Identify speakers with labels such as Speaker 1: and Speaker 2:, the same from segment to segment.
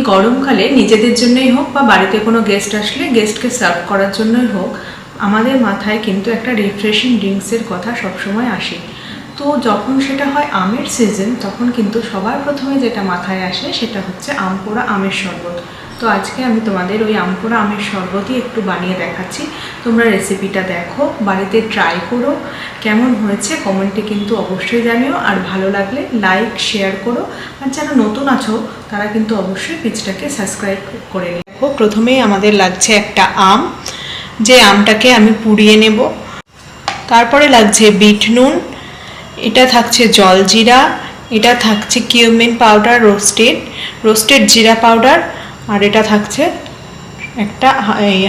Speaker 1: গরমকালে নিজেদের জন্যই হোক বা বাড়িতে কোনো গেস্ট আসলে গেস্টকে সার্ভ করার জন্যই হোক, আমাদের মাথায় কিন্তু একটা রিফ্রেশিং ড্রিঙ্কসের কথা সবসময় আসে। তো যখন সেটা হয় আমের সিজন, তখন কিন্তু সবার প্রথমে যেটা মাথায় আসে সেটা হচ্ছে আম পোড়া আমের শরবত। তো আজকে আমি তোমাদের ওই আম পোড়া আমের শরবতই একটু বানিয়ে দেখাচ্ছি। তোমরা রেসিপিটা দেখো, বাড়িতে ট্রাই করো, কেমন হয়েছে কমেন্টে কিন্তু অবশ্যই জানিও। আর ভালো লাগলে লাইক শেয়ার করো, আর যারা নতুন আছো তারা কিন্তু অবশ্যই পেজটাকে সাবস্ক্রাইব করে নিও। দেখো, প্রথমেই আমাদের লাগছে একটা আম, যে আমটাকে আমি পুড়িয়ে নেব। তারপরে লাগছে বিট নুন, এটা থাকছে জলজিরা, এটা থাকছে কিউমিন পাউডার রোস্টেড জিরা পাউডার, আর এটা থাকছে একটা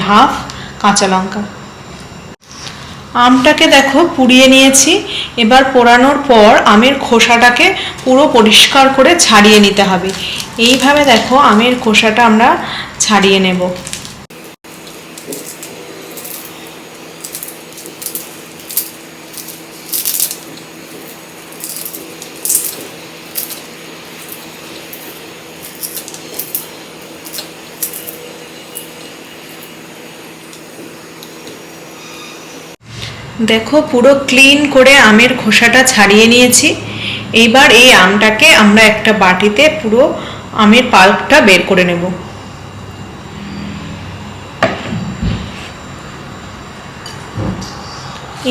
Speaker 1: হাফ কাঁচা লঙ্কা। আমটাকে দেখো পুড়িয়ে নিয়েছি। এবার পোড়ানোর পর আমের খোসাটাকে পুরো পরিষ্কার করে ছাড়িয়ে নিতে হবে। এইভাবে দেখো আমের খোসাটা আমরা ছাড়িয়ে নেব। দেখো পুরো ক্লিন করে আমের খোসাটা ছাড়িয়ে নিয়েছি। এইবার এই আমটাকে আমরা একটা বাটিতে পুরো আমের পাল্পটা বের করে নেব।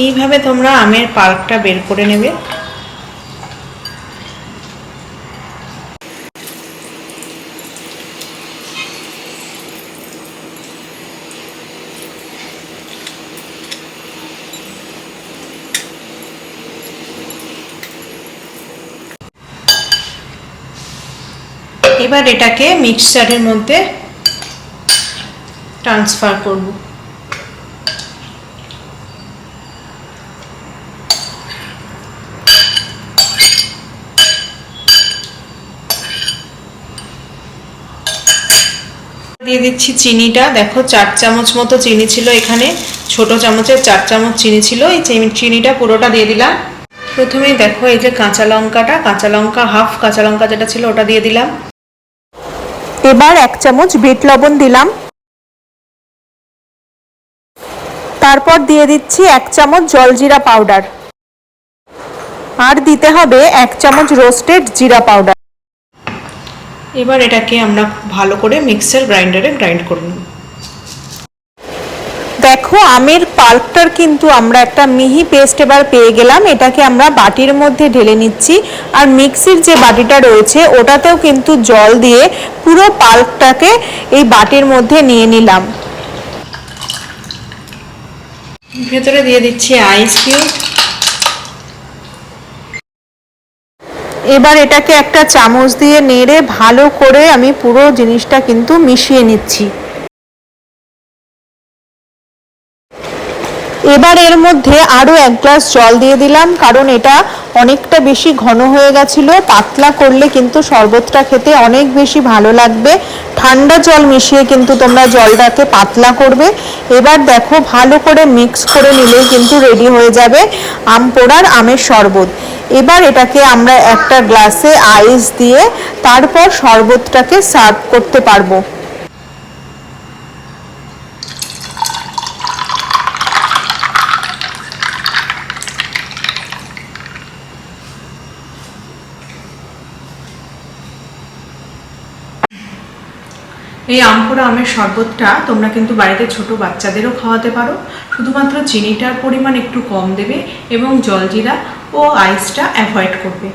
Speaker 1: এইভাবে তোমরা আমের পাল্পটা বের করে নেবে। এবার এটাকে মিক্সচারের মধ্যে ট্রান্সফার করব। দিয়ে দিচ্ছি চিনিটা। দেখো 4 চামচ মতো চিনি ছিল এখানে, ছোট চামচের 4 চামচ চিনি ছিল। এই চিনিটা পুরোটা দিয়ে দিলাম। প্রথমেই দেখো এই যে কাঁচা লঙ্কা, হাফ কাঁচা লঙ্কা যেটা ছিল ওটা দিয়ে দিলাম।
Speaker 2: এবার 1 চামচ বিট লবণ দিলাম। তারপর দিয়ে দিচ্ছি 1 চামচ জলজিরা পাউডার, আর দিতে হবে 1 চামচ রোস্টেড জিরা পাউডার।
Speaker 1: এবার এটাকে আমরা ভালো করে মিক্সার গ্রাইন্ডারে গ্রাইন্ড করে নেব।
Speaker 2: দেখো আমের পাল্পটার কিন্তু আমরা একটা মিহি পেস্ট এবার পেয়ে গেলাম। এটাকে আমরা বাটির মধ্যে ঢেলে নিচ্ছি। আর মিক্সির যে বাটিটা রয়েছে ওটাতেও কিন্তু জল দিয়ে পুরো পাল্পটাকে এই বাটির মধ্যে নিয়ে নিলাম।
Speaker 1: ভেতরে দিয়ে দিচ্ছি আইস কিউব।
Speaker 2: এবার এটাকে একটা চামচ দিয়ে নেড়ে ভালো করে আমি পুরো জিনিসটা কিন্তু মিশিয়ে নিচ্ছি। এবার এর মধ্যে আরও 1 গ্লাস জল দিয়ে দিলাম, কারণ এটা অনেকটা বেশি ঘন হয়ে গেছিল। পাতলা করলে কিন্তু শরবতটা খেতে অনেক বেশি ভালো লাগবে। ঠান্ডা জল মিশিয়ে কিন্তু তোমরা জলটাকে পাতলা করবে। এবার দেখো ভালো করে মিক্স করে নিলে কিন্তু রেডি হয়ে যাবে আম পোড়ার আমের শরবত। এবার এটাকে আমরা একটা গ্লাসে আইস দিয়ে তারপর শরবতটাকে সার্ভ করতে পারবো।
Speaker 1: এই আম পোড়া আমের শরবতটা তোমরা কিন্তু বাড়িতে ছোট বাচ্চাদেরও খাওয়াতে পারো। শুধুমাত্র চিনিটার পরিমাণ একটু কম দেবে এবং জলজিরা ও আইসটা অ্যাভয়েড করবে।